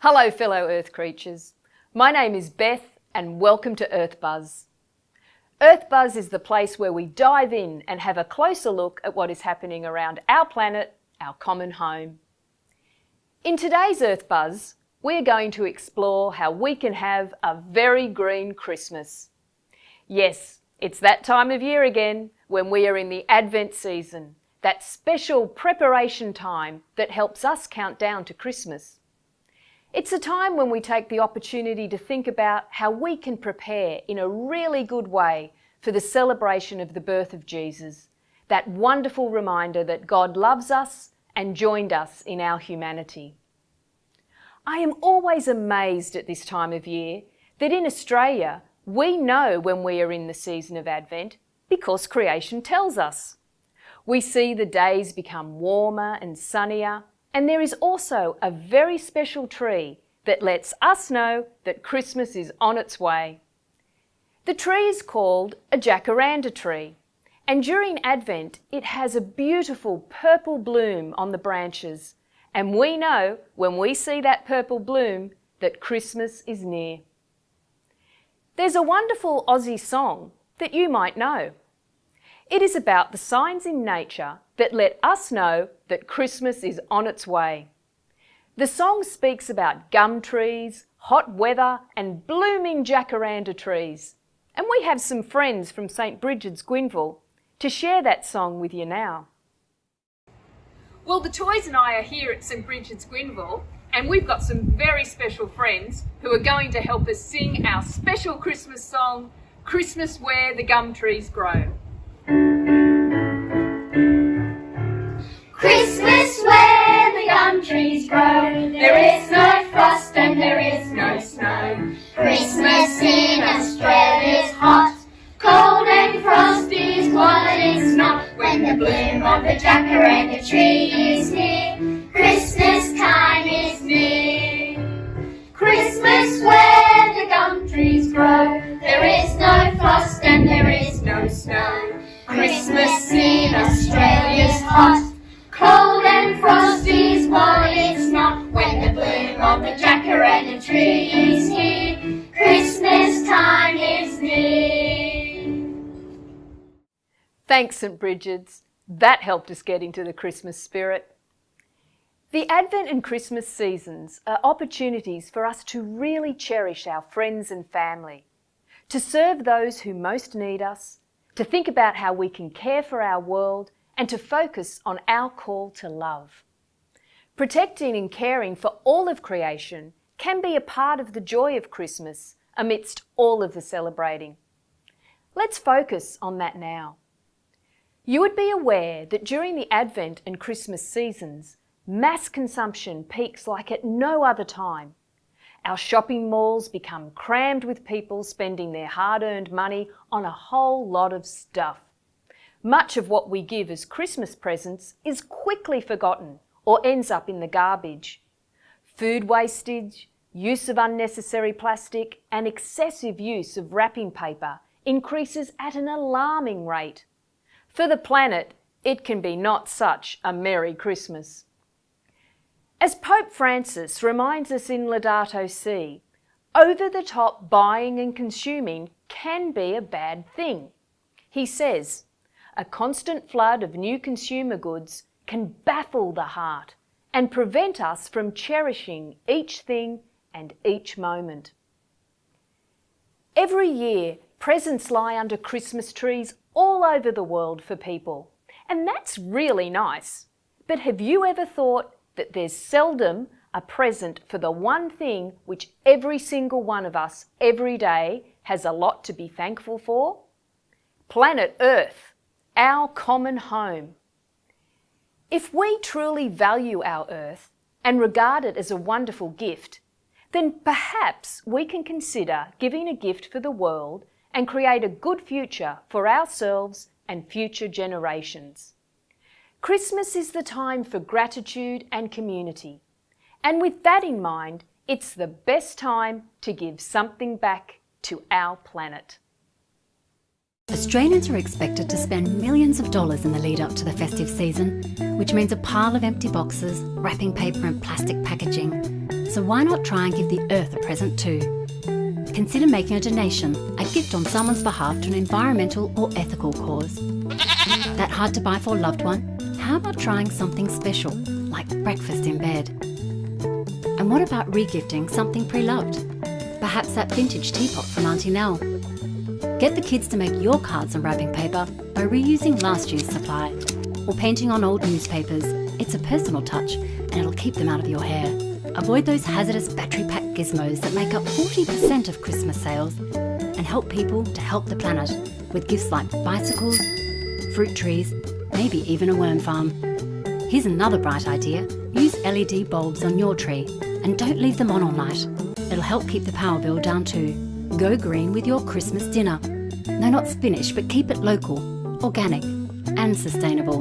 Hello fellow Earth creatures. My name is Beth and welcome to Earth Buzz. Earth Buzz is the place where we dive in and have a closer look at what is happening around our planet, our common home. In today's Earth Buzz, we're going to explore how we can have a very green Christmas. Yes, it's that time of year again when we are in the Advent season, that special preparation time that helps us count down to Christmas. It's a time when we take the opportunity to think about how we can prepare in a really good way for the celebration of the birth of Jesus, that wonderful reminder that God loves us and joined us in our humanity. I am always amazed at this time of year that in Australia we know when we are in the season of Advent because creation tells us. We see the days become warmer and sunnier, and there is also a very special tree that lets us know that Christmas is on its way. The tree is called a jacaranda tree, and during Advent it has a beautiful purple bloom on the branches, and we know when we see that purple bloom that Christmas is near. There's a wonderful Aussie song that you might know. It is about the signs in nature that let us know that Christmas is on its way. The song speaks about gum trees, hot weather and blooming jacaranda trees. And we have some friends from St Bridget's, Gwynville, to share that song with you now. Well, the Toys and I are here at St Bridget's, Gwynville, and we've got some very special friends who are going to help us sing our special Christmas song, Christmas Where the Gum Trees Grow. Christmas where the gum trees grow, there is no frost and there is no snow. Christmas in Australia's hot, cold and frosty is what it's not. When the bloom of the jacaranda tree is near, Christmas time is near. Christmas where the gum trees grow, there is no frost and there is no snow. Christmas in Australia's hot, cold and frosty is what it's not. When the bloom of the jacaranda tree is here, Christmas time is near. Thanks, St Bridget's. That helped us get into the Christmas spirit. The Advent and Christmas seasons are opportunities for us to really cherish our friends and family, to serve those who most need us, to think about how we can care for our world, and to focus on our call to love. Protecting and caring for all of creation can be a part of the joy of Christmas amidst all of the celebrating. Let's focus on that now. You would be aware that during the Advent and Christmas seasons, mass consumption peaks like at no other time. Our shopping malls become crammed with people spending their hard-earned money on a whole lot of stuff. Much of what we give as Christmas presents is quickly forgotten or ends up in the garbage. Food wastage, use of unnecessary plastic and excessive use of wrapping paper increases at an alarming rate. For the planet, it can be not such a Merry Christmas. As Pope Francis reminds us in Laudato Si', over-the-top buying and consuming can be a bad thing. He says, a constant flood of new consumer goods can baffle the heart and prevent us from cherishing each thing and each moment. Every year, presents lie under Christmas trees all over the world for people, and that's really nice. But have you ever thought that there's seldom a present for the one thing which every single one of us every day has a lot to be thankful for? Planet Earth. Our common home. If we truly value our Earth and regard it as a wonderful gift, then perhaps we can consider giving a gift for the world and create a good future for ourselves and future generations. Christmas is the time for gratitude and community, and with that in mind, it's the best time to give something back to our planet. Australians are expected to spend millions of dollars in the lead up to the festive season, which means a pile of empty boxes, wrapping paper and plastic packaging. So why not try and give the Earth a present too? Consider making a donation, a gift on someone's behalf to an environmental or ethical cause. That hard to buy for a loved one? How about trying something special, like breakfast in bed? And what about regifting something pre-loved? Perhaps that vintage teapot from Auntie Nell. Get the kids to make your cards and wrapping paper by reusing last year's supply, or painting on old newspapers. It's a personal touch and it'll keep them out of your hair. Avoid those hazardous battery-packed gizmos that make up 40% of Christmas sales, and help people to help the planet with gifts like bicycles, fruit trees, maybe even a worm farm. Here's another bright idea. Use LED bulbs on your tree and don't leave them on all night. It'll help keep the power bill down too. Go green with your Christmas dinner. No, not spinach, but keep it local, organic and sustainable.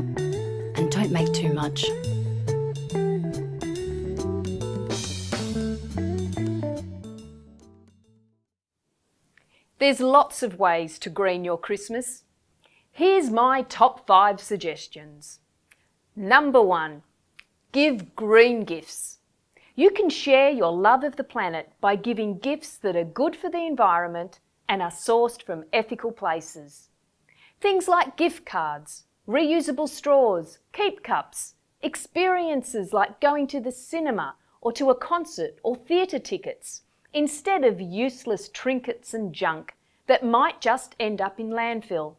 And don't make too much. There's lots of ways to green your Christmas. Here's my top 5 suggestions. Number 1, give green gifts. You can share your love of the planet by giving gifts that are good for the environment and are sourced from ethical places. Things like gift cards, reusable straws, keep cups, experiences like going to the cinema or to a concert or theatre tickets, instead of useless trinkets and junk that might just end up in landfill.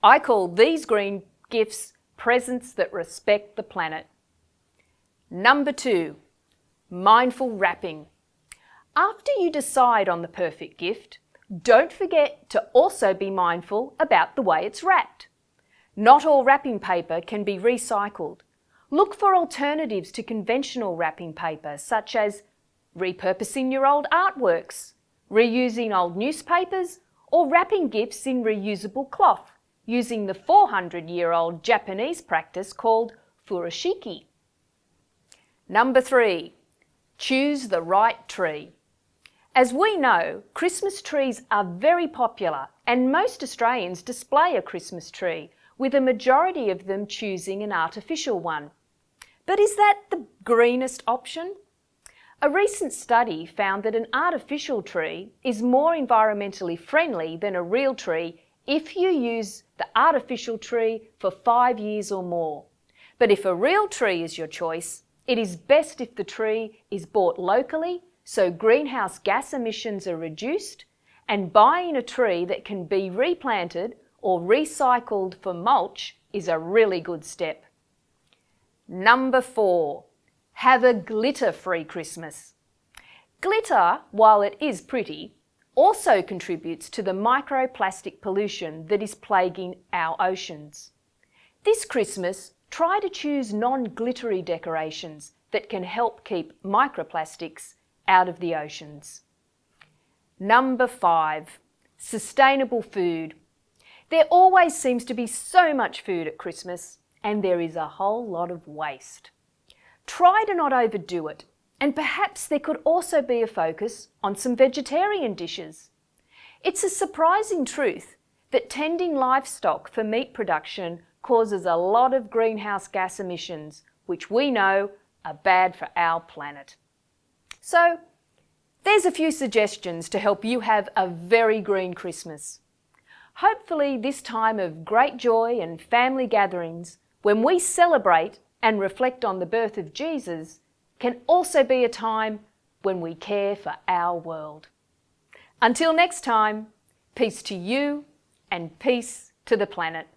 I call these green gifts presents that respect the planet. Number 2, mindful wrapping. After you decide on the perfect gift, don't forget to also be mindful about the way it's wrapped. Not all wrapping paper can be recycled. Look for alternatives to conventional wrapping paper, such as repurposing your old artworks, reusing old newspapers, or wrapping gifts in reusable cloth, using the 400-year-old Japanese practice called furoshiki. Number 3, choose the right tree. As we know, Christmas trees are very popular and most Australians display a Christmas tree, with a majority of them choosing an artificial one. But is that the greenest option? A recent study found that an artificial tree is more environmentally friendly than a real tree if you use the artificial tree for 5 years or more. But if a real tree is your choice, it is best if the tree is bought locally so greenhouse gas emissions are reduced, and buying a tree that can be replanted or recycled for mulch is a really good step. Number 4, have a glitter-free Christmas. Glitter, while it is pretty, also contributes to the microplastic pollution that is plaguing our oceans. This Christmas, try to choose non-glittery decorations that can help keep microplastics out of the oceans. Number 5, sustainable food. There always seems to be so much food at Christmas, and there is a whole lot of waste. Try to not overdo it, and perhaps there could also be a focus on some vegetarian dishes. It's a surprising truth that tending livestock for meat production causes a lot of greenhouse gas emissions, which we know are bad for our planet. So, there's a few suggestions to help you have a very green Christmas. Hopefully this time of great joy and family gatherings, when we celebrate and reflect on the birth of Jesus, can also be a time when we care for our world. Until next time, peace to you and peace to the planet.